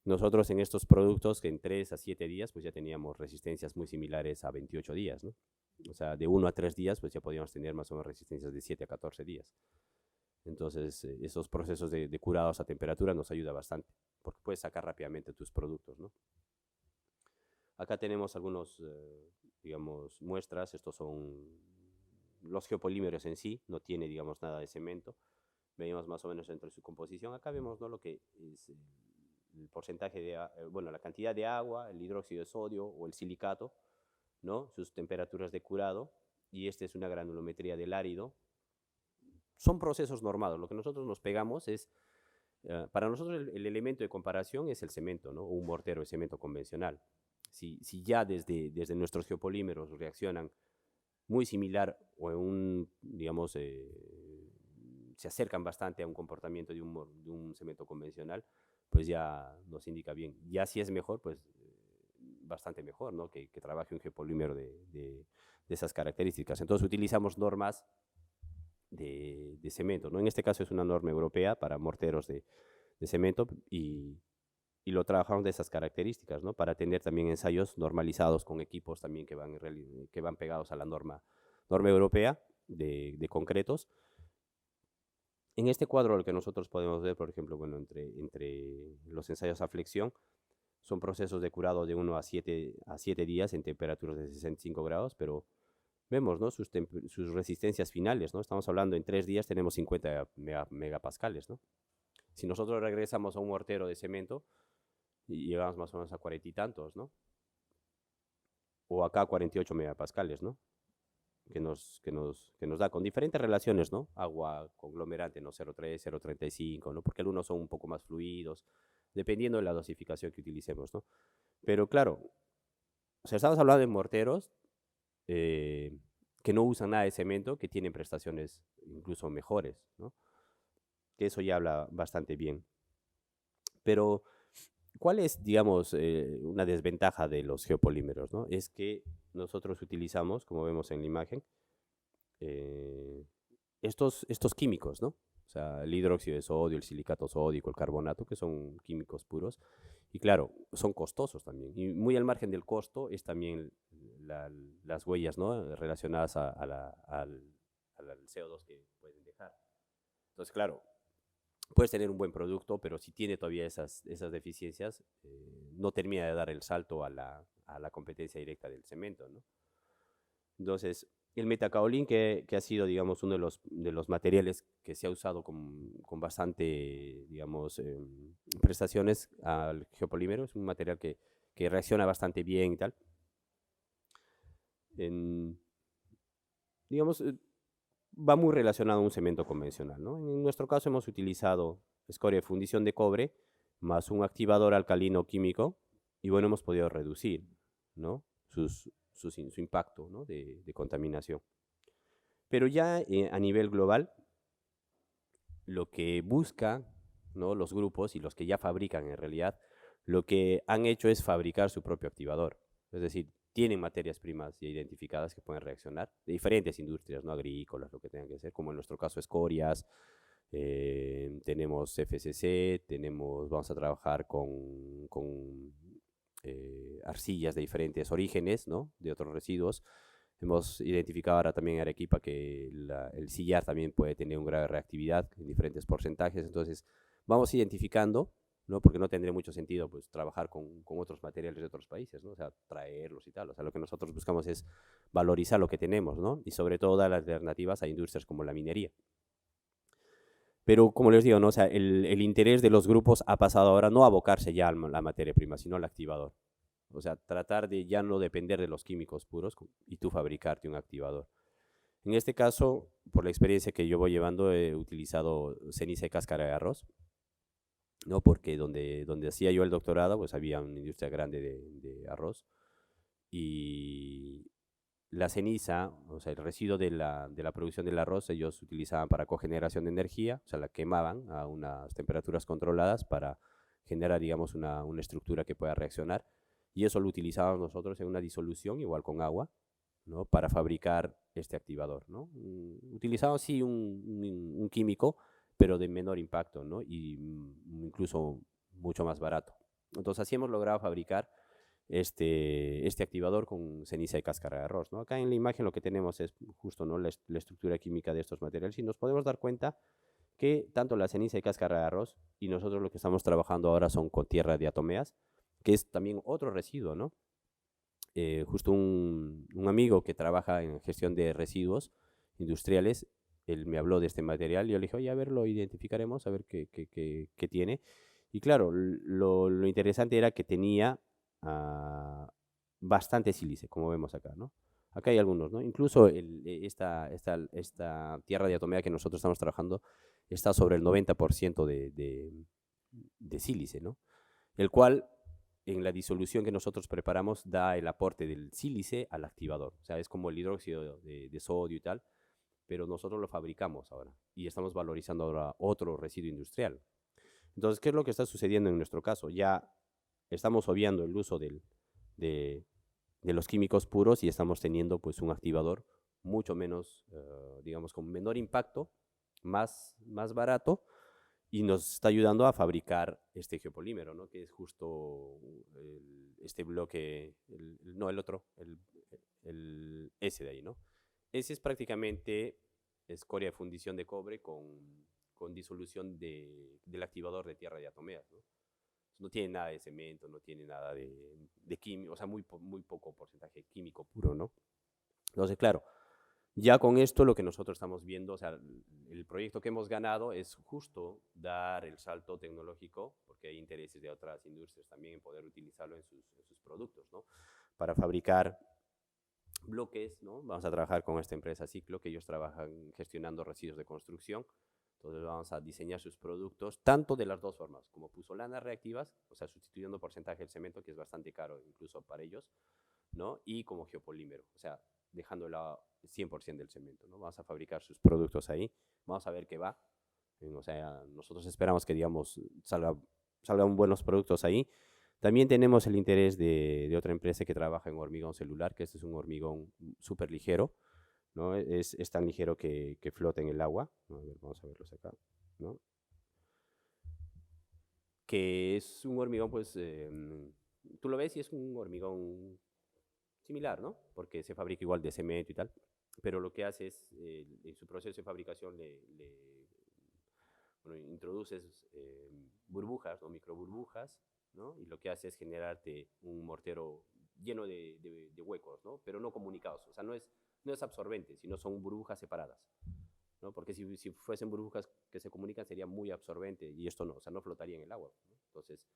nosotros en estos productos que en 3 a 7 días pues ya teníamos resistencias muy similares a 28 días, ¿no? O sea, de 1 a 3 días pues ya podíamos tener más o menos resistencias de 7 a 14 días. Entonces, esos procesos de curados a temperatura nos ayuda bastante, porque puedes sacar rápidamente tus productos, ¿no? Acá tenemos algunos, digamos, muestras. Estos son los geopolímeros en sí, no tiene, digamos, nada de cemento. Veíamos más o menos entre su composición. Acá vemos, ¿no?, lo que es el porcentaje de, bueno, la cantidad de agua, el hidróxido de sodio o el silicato, ¿no?, sus temperaturas de curado, y esta es una granulometría del árido. Son procesos normados. Lo que nosotros nos pegamos es, para nosotros el elemento de comparación es el cemento, ¿no?, o un mortero de cemento convencional. Si ya desde nuestros geopolímeros reaccionan muy similar o en un, digamos, se acercan bastante a un comportamiento de un cemento convencional, pues ya nos indica bien. Ya si es mejor, pues bastante mejor, ¿no?, que trabaje un geopolímero de esas características. Entonces utilizamos normas de cemento, ¿no? En este caso es una norma europea para morteros de cemento, y lo trabajamos de esas características, ¿no?, para tener también ensayos normalizados con equipos también que van pegados a la norma europea de concretos. En este cuadro lo que nosotros podemos ver, por ejemplo, bueno, entre los ensayos a flexión, son procesos de curado de 1 a 7 días en temperaturas de 65 grados, pero vemos, ¿no?, sus resistencias finales, ¿no? Estamos hablando en 3 días tenemos 50 megapascales, ¿no? Si nosotros regresamos a un mortero de cemento, y llegamos más o menos a 40 y tantos, ¿no? O acá 48 megapascales, ¿no? Que nos da con diferentes relaciones, ¿no? Agua conglomerante, ¿no? 0,3, 0,35, ¿no? Porque algunos son un poco más fluidos, dependiendo de la dosificación que utilicemos, ¿no? Pero claro, o sea, estamos hablando de morteros que no usan nada de cemento, que tienen prestaciones incluso mejores, ¿no? Que eso ya habla bastante bien. Pero ¿cuál es, digamos, una desventaja de los geopolímeros, ¿no? Es que nosotros utilizamos, como vemos en la imagen, estos químicos, ¿no? O sea, el hidróxido de sodio, el silicato sódico, el carbonato, que son químicos puros. Y claro, son costosos también. Y muy al margen del costo es también las huellas, ¿no?, relacionadas al CO2 que pueden dejar. Entonces, claro, puedes tener un buen producto, pero si tiene todavía esas deficiencias, no termina de dar el salto a la competencia directa del cemento, ¿no? Entonces, el metacaolín, que ha sido, digamos, uno de los materiales que se ha usado con bastante, digamos, prestaciones al geopolímero, es un material que reacciona bastante bien y tal. Digamos, va muy relacionado a un cemento convencional, ¿no? En nuestro caso hemos utilizado escoria de fundición de cobre más un activador alcalino químico, y bueno, hemos podido reducir, ¿no?, su impacto, ¿no?, de contaminación. Pero ya a nivel global, lo que busca, ¿no?, los grupos y los que ya fabrican en realidad, lo que han hecho es fabricar su propio activador. Es decir, tienen materias primas ya identificadas que pueden reaccionar de diferentes industrias, no agrícolas, lo que tengan que ser, como en nuestro caso escorias, tenemos FCC, vamos a trabajar con arcillas de diferentes orígenes, ¿no?, de otros residuos. Hemos identificado ahora también en Arequipa que el sillar también puede tener un grado de reactividad en diferentes porcentajes. Entonces, vamos identificando, ¿no?, porque no tendría mucho sentido pues trabajar con otros materiales de otros países, ¿no?, o sea, traerlos y tal. O sea, lo que nosotros buscamos es valorizar lo que tenemos, ¿no?, y sobre todo dar alternativas a industrias como la minería. Pero como les digo, ¿no?, o sea, el interés de los grupos ha pasado ahora no a abocarse ya a la materia prima, sino al activador. O sea, tratar de ya no depender de los químicos puros y tú fabricarte un activador. En este caso, por la experiencia que yo voy llevando, he utilizado ceniza y cáscara de arroz, ¿no?, porque donde hacía yo el doctorado, pues había una industria grande de arroz, y la ceniza, o sea, el residuo de la producción del arroz, ellos utilizaban para cogeneración de energía, o sea, la quemaban a unas temperaturas controladas para generar, digamos, una estructura que pueda reaccionar, y eso lo utilizábamos nosotros en una disolución, igual con agua, ¿no?, para fabricar este activador, ¿no? Utilizábamos sí un químico, pero de menor impacto, ¿no?, y incluso mucho más barato. Entonces así hemos logrado fabricar este activador con ceniza de cáscara de arroz, ¿no? Acá en la imagen lo que tenemos es justo, ¿no?, la estructura química de estos materiales y nos podemos dar cuenta que tanto la ceniza de cáscara de arroz y nosotros lo que estamos trabajando ahora son con tierra de atomeas, que es también otro residuo, ¿no? Justo un amigo que trabaja en gestión de residuos industriales, él me habló de este material y yo le dije, oye, a ver, lo identificaremos, a ver qué tiene. Y claro, lo interesante era que tenía bastante sílice, como vemos acá, ¿no? Acá hay algunos, ¿no? Incluso esta tierra de atomea que nosotros estamos trabajando está sobre el 90% de sílice, ¿no? El cual, en la disolución que nosotros preparamos, da el aporte del sílice al activador. O sea, es como el hidróxido de sodio y tal, pero nosotros lo fabricamos ahora y estamos valorizando ahora otro residuo industrial. Entonces, ¿qué es lo que está sucediendo en nuestro caso? Ya estamos obviando el uso de los químicos puros y estamos teniendo pues un activador mucho menos, digamos, con menor impacto, más barato, y nos está ayudando a fabricar este geopolímero, ¿no?, que es justo este bloque, no el otro, ese de ahí, ¿no? Ese es prácticamente escoria de fundición de cobre con disolución del activador de tierra de atomeas, ¿no? No tiene nada de cemento, no tiene nada de químico, o sea, muy poco porcentaje químico puro, ¿no? Entonces, claro, ya con esto lo que nosotros estamos viendo, o sea, el proyecto que hemos ganado es justo dar el salto tecnológico, porque hay intereses de otras industrias también en poder utilizarlo en sus productos, ¿no? Para fabricar bloques, ¿no? Vamos a trabajar con esta empresa Ciclo, que ellos trabajan gestionando residuos de construcción. Entonces vamos a diseñar sus productos tanto de las dos formas, como puzolanas reactivas, o sea, sustituyendo porcentaje del cemento, que es bastante caro incluso para ellos, ¿no? Y como geopolímero, o sea, dejándola 100% del cemento, ¿no? Vamos a fabricar sus productos ahí, vamos a ver qué va. O sea, nosotros esperamos que, digamos, salgan buenos productos ahí. También tenemos el interés de otra empresa que trabaja en hormigón celular, que este es un hormigón súper ligero, ¿no? Es tan ligero que flota en el agua, ¿no? A ver, vamos a verlos acá, ¿no? Que es un hormigón, pues, tú lo ves y es un hormigón similar, ¿no? Porque se fabrica igual de cemento y tal, pero lo que hace es, en su proceso de fabricación, bueno, introduces burbujas o microburbujas, ¿no? Y lo que hace es generarte un mortero lleno de huecos, ¿no? Pero no comunicados, o sea, no es absorbente, sino son burbujas separadas, ¿no? Porque si fuesen burbujas que se comunican sería muy absorbente y esto no, o sea, no flotaría en el agua, ¿no? Entonces,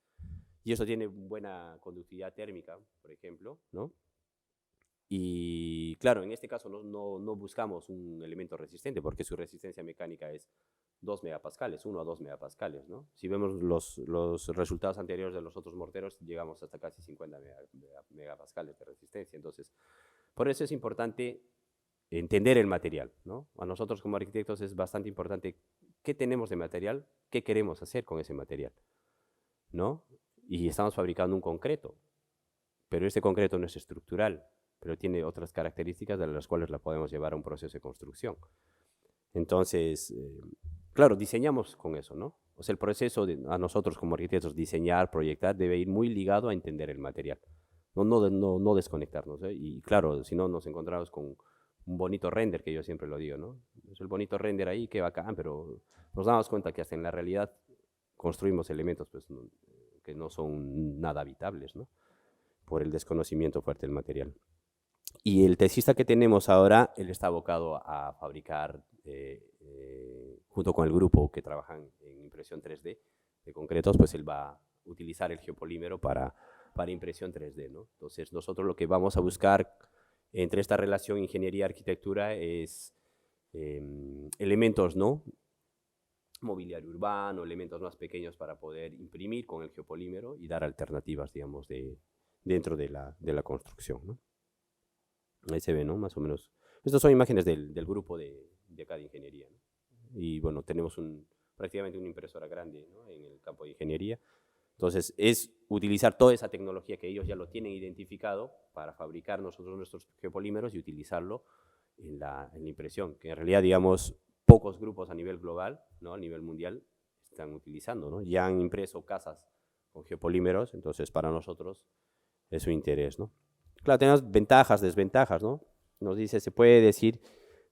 y eso tiene buena conductividad térmica, por ejemplo, ¿no? Y claro, en este caso no buscamos un elemento resistente porque su resistencia mecánica es 2 megapascales, 1 a 2 megapascales, ¿no? Si vemos los resultados anteriores de los otros morteros, llegamos hasta casi 50 megapascales de resistencia. Entonces, por eso es importante entender el material, ¿no? A nosotros como arquitectos es bastante importante qué tenemos de material, qué queremos hacer con ese material, ¿no? Y estamos fabricando un concreto, pero este concreto no es estructural, pero tiene otras características de las cuales la podemos llevar a un proceso de construcción. Entonces, claro, diseñamos con eso, ¿no? O sea, el proceso a nosotros como arquitectos diseñar, proyectar, debe ir muy ligado a entender el material, no desconectarnos, ¿eh? Y claro, si no nos encontramos con un bonito render, que yo siempre lo digo, ¿no? Es el bonito render ahí, qué bacán, pero nos damos cuenta que hasta en la realidad construimos elementos pues, que no son nada habitables, ¿no? Por el desconocimiento fuerte del material. Y el tesista que tenemos ahora, él está abocado a fabricar, junto con el grupo que trabajan en impresión 3D de concretos, pues él va a utilizar el geopolímero para impresión 3D, ¿no? Entonces nosotros lo que vamos a buscar entre esta relación ingeniería-arquitectura es elementos, ¿no? Mobiliario urbano, elementos más pequeños para poder imprimir con el geopolímero y dar alternativas, digamos, dentro de la construcción, ¿no? Ahí se ve, ¿no? Más o menos. Estas son imágenes del grupo de acá de ingeniería, ¿no? Y bueno, tenemos prácticamente una impresora grande, ¿no?, en el campo de ingeniería. Entonces, es utilizar toda esa tecnología que ellos ya lo tienen identificado para fabricar nosotros nuestros geopolímeros y utilizarlo en la impresión, que en realidad, digamos, pocos grupos a nivel global, ¿no?, a nivel mundial, están utilizando, ¿no? Ya han impreso casas con geopolímeros, entonces para nosotros es su interés, ¿no? Claro, tenemos ventajas, desventajas, ¿no? Nos dice, se puede decir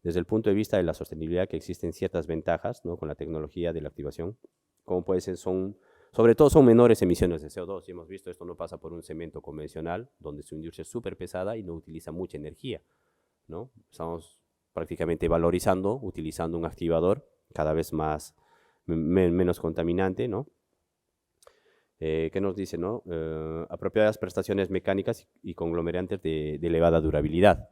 desde el punto de vista de la sostenibilidad que existen ciertas ventajas, ¿no? Con la tecnología de la activación, como puede ser, sobre todo son menores emisiones de CO2, y hemos visto esto no pasa por un cemento convencional, donde su industria es súper pesada y no utiliza mucha energía, ¿no? Estamos prácticamente valorizando, utilizando un activador cada vez más, menos contaminante, ¿no? ¿Qué nos dice, no? Apropiadas prestaciones mecánicas y conglomerantes de elevada durabilidad.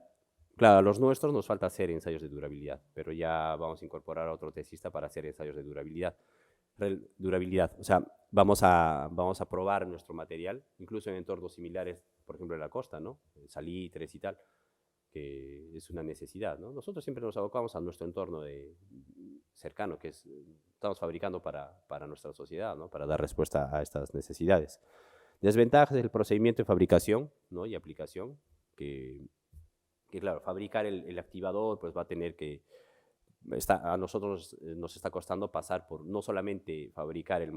Claro, a los nuestros nos falta hacer ensayos de durabilidad, pero ya vamos a incorporar a otro tesista para hacer ensayos de durabilidad. Durabilidad, o sea, vamos a probar nuestro material, incluso en entornos similares, por ejemplo, en la costa, ¿no? Salitres y tal, que es una necesidad, ¿no? Nosotros siempre nos abocamos a nuestro entorno cercano, que estamos fabricando para nuestra sociedad, ¿no? Para dar respuesta a estas necesidades. Desventajas del procedimiento de fabricación, ¿no? Y aplicación, que claro, fabricar el activador pues va a tener que, a nosotros nos está costando pasar por no solamente fabricar el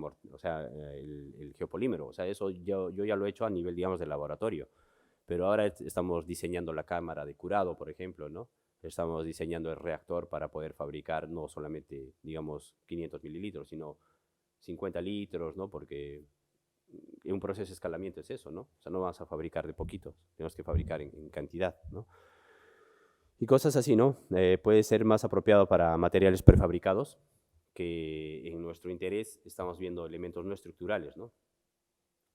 geopolímero, o sea, eso yo ya lo he hecho a nivel, digamos, de laboratorio, pero ahora estamos diseñando la cámara de curado, por ejemplo, ¿no? Estamos diseñando el reactor para poder fabricar no solamente, digamos, 500 mililitros, sino 50 litros, ¿no? Porque en un proceso de escalamiento es eso, ¿no? O sea, no vamos a fabricar de poquito, tenemos que fabricar en cantidad, ¿no? Y cosas así, ¿no? Puede ser más apropiado para materiales prefabricados, que en nuestro interés estamos viendo elementos no estructurales, ¿no?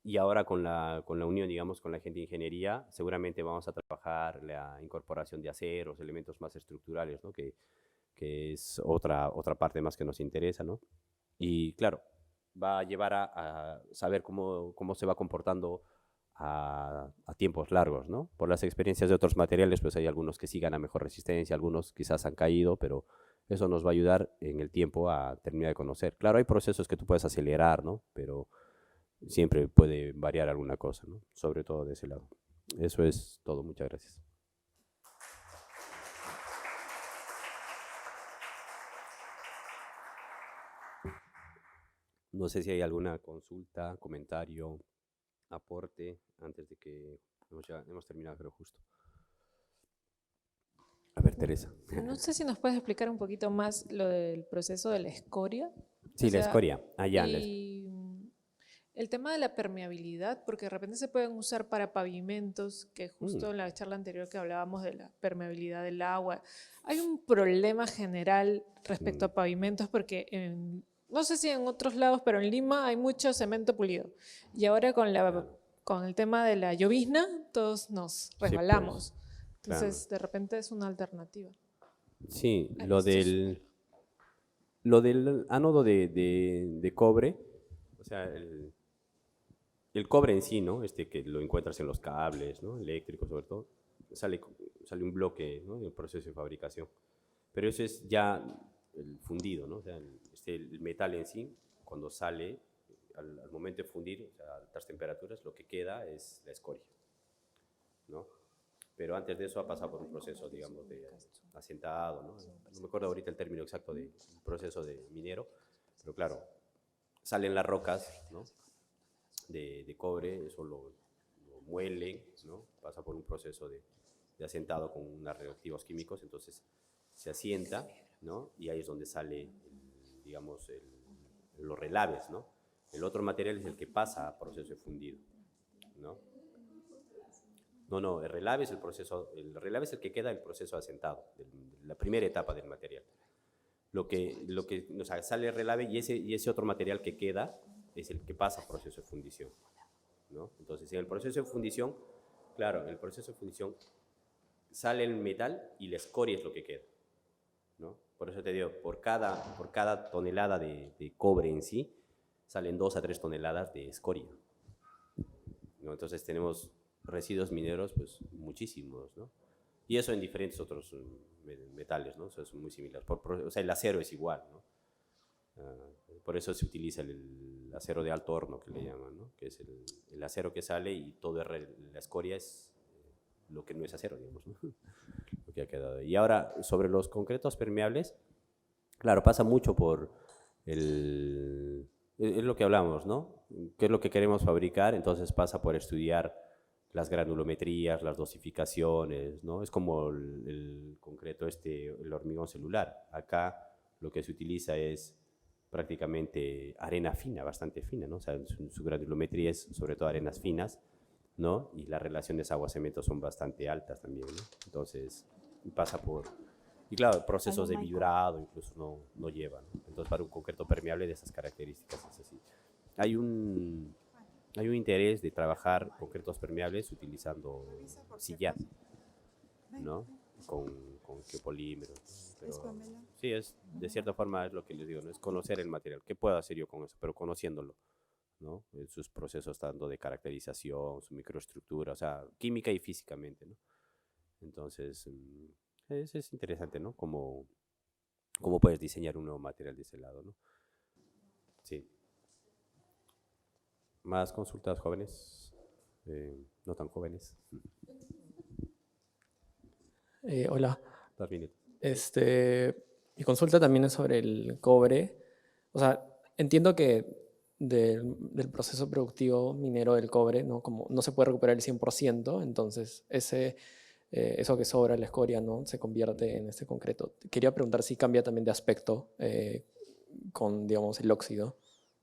Y ahora con la unión, digamos, con la gente de ingeniería, seguramente vamos a trabajar la incorporación de aceros, elementos más estructurales, ¿no? Que es otra parte más que nos interesa, ¿no? Y claro, va a llevar a saber cómo se va comportando a tiempos largos, ¿no? Por las experiencias de otros materiales, pues hay algunos que sí ganan mejor resistencia, algunos quizás han caído, pero eso nos va a ayudar en el tiempo a terminar de conocer. Claro, hay procesos que tú puedes acelerar, ¿no? Pero siempre puede variar alguna cosa, ¿no? Sobre todo de ese lado. Eso es todo. Muchas gracias. No sé si hay alguna consulta, comentario, aporte, antes de que hemos terminado, pero justo. A ver, Teresa. No sé si nos puedes explicar un poquito más lo del proceso de la escoria. Sí, la escoria. Y el tema de la permeabilidad, porque de repente se pueden usar para pavimentos, que justo en la charla anterior que hablábamos de la permeabilidad del agua, hay un problema general respecto a pavimentos, porque no sé si en otros lados, pero en Lima hay mucho cemento pulido. Y ahora con el tema de la llovizna, todos nos resbalamos. Sí, pues. Entonces, de repente es una alternativa. Sí, lo del ánodo de cobre, o sea, el cobre en sí, ¿no? Que lo encuentras en los cables, ¿no? Eléctricos sobre todo, sale un bloque, ¿no? En el proceso de fabricación. Pero eso es ya el fundido, ¿no? O sea, el metal en sí, cuando sale, al momento de fundir, o sea, a altas temperaturas, lo que queda es la escoria, ¿no? Pero antes de eso ha pasado por un proceso, digamos, de asentado, ¿no? No me acuerdo ahorita el término exacto del proceso de minero, pero claro, salen las rocas, ¿no? de cobre, eso lo muelen, ¿no? Pasa por un proceso de asentado con unos reactivos químicos, entonces se asienta, ¿no? Y ahí es donde sale, digamos, los relaves, ¿no? El otro material es el que pasa a proceso de fundido, ¿no? No, el relave es el relave es el que queda del proceso asentado, de la primera etapa del material. Lo que o sea, sale el relave y ese otro material que queda es el que pasa a proceso de fundición, ¿no? Entonces, en el proceso de fundición, claro, en el proceso de fundición sale el metal y la escoria es lo que queda, ¿no? Por eso te digo, por cada tonelada de cobre en sí, salen 2 a 3 toneladas de escoria, ¿no? Entonces tenemos residuos mineros, pues muchísimos, ¿no? Y eso en diferentes otros metales, ¿no? Eso es muy similar. O sea, el acero es igual, ¿no? Por eso se utiliza el acero de alto horno, que le llaman, ¿no? Que es el acero que sale y todo la escoria es lo que no es acero, digamos, ¿no? Lo que ha quedado. Y ahora, sobre los concretos permeables, claro, pasa mucho por es lo que hablamos, ¿no? ¿Qué es lo que queremos fabricar? Entonces pasa por estudiar las granulometrías, las dosificaciones, ¿no? Es como el concreto el hormigón celular. Acá lo que se utiliza es prácticamente arena fina, bastante fina, ¿no? O sea, su granulometría es sobre todo arenas finas, ¿no? Y las relaciones agua-cemento son bastante altas también, ¿no? Entonces pasa por... Y claro, procesos de vibrado incluso no lleva, ¿no? Entonces para un concreto permeable de esas características es así. Hay un, hay un interés de trabajar concretos permeables utilizando sillar, ¿no? Con geopolímeros, ¿no? Pero sí, de cierta forma es lo que les digo, ¿no? Es conocer el material. ¿Qué puedo hacer yo con eso? Pero conociéndolo, ¿no? En sus procesos tanto de caracterización, su microestructura, o sea, química y físicamente, ¿no? Entonces, es interesante, ¿no? Cómo puedes diseñar un nuevo material de ese lado, ¿no? Sí. Más consultas jóvenes, no tan jóvenes. Hola. Darwin. Mi consulta también es sobre el cobre. O sea, entiendo que del proceso productivo minero del cobre, ¿no? Como no se puede recuperar el 100%, entonces eso que sobra, la escoria, ¿no? Se convierte en este concreto. Quería preguntar si cambia también de aspecto con, digamos, el óxido,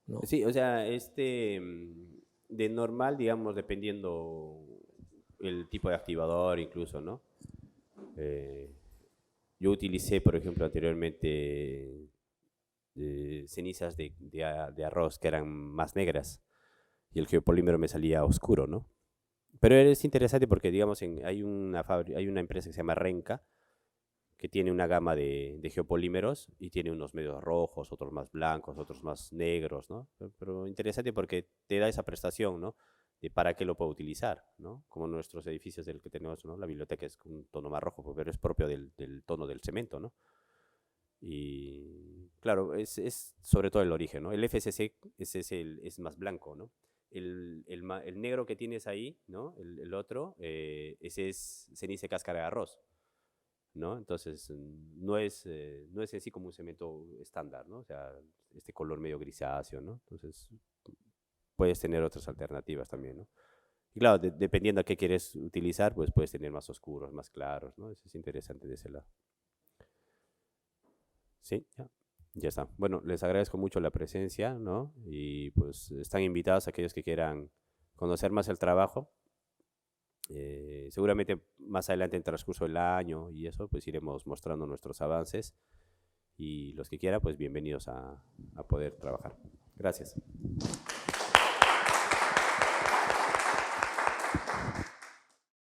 ¿no? Sí, o sea, de normal, digamos, dependiendo el tipo de activador incluso, ¿no? Yo utilicé, por ejemplo, anteriormente cenizas de arroz que eran más negras y el geopolímero me salía oscuro, ¿no? Pero es interesante porque, digamos, hay una empresa que se llama Renca, que tiene una gama de geopolímeros y tiene unos medios rojos, otros más blancos, otros más negros, ¿no? Pero interesante porque te da esa prestación, ¿no? De para qué lo puedo utilizar, ¿no? Como nuestros edificios del que tenemos, ¿no? La biblioteca es un tono más rojo, pero es propio del tono del cemento, ¿no? Y claro, es sobre todo el origen, ¿no? El FCC es más blanco, ¿no? El negro que tienes ahí, ¿no? El otro, ese es ceniza de cáscara de arroz, ¿no? Entonces, no es así como un cemento estándar, ¿no? O sea, este color medio grisáceo, ¿no? Entonces, puedes tener otras alternativas también, ¿no? Y claro, dependiendo a qué quieres utilizar, pues puedes tener más oscuros, más claros, ¿no? Eso es interesante de ese lado. Sí, ya está. Bueno, les agradezco mucho la presencia, ¿no? Y pues están invitados aquellos que quieran conocer más el trabajo. Seguramente más adelante en el transcurso del año y eso, pues iremos mostrando nuestros avances y los que quieran, pues bienvenidos a poder trabajar. Gracias.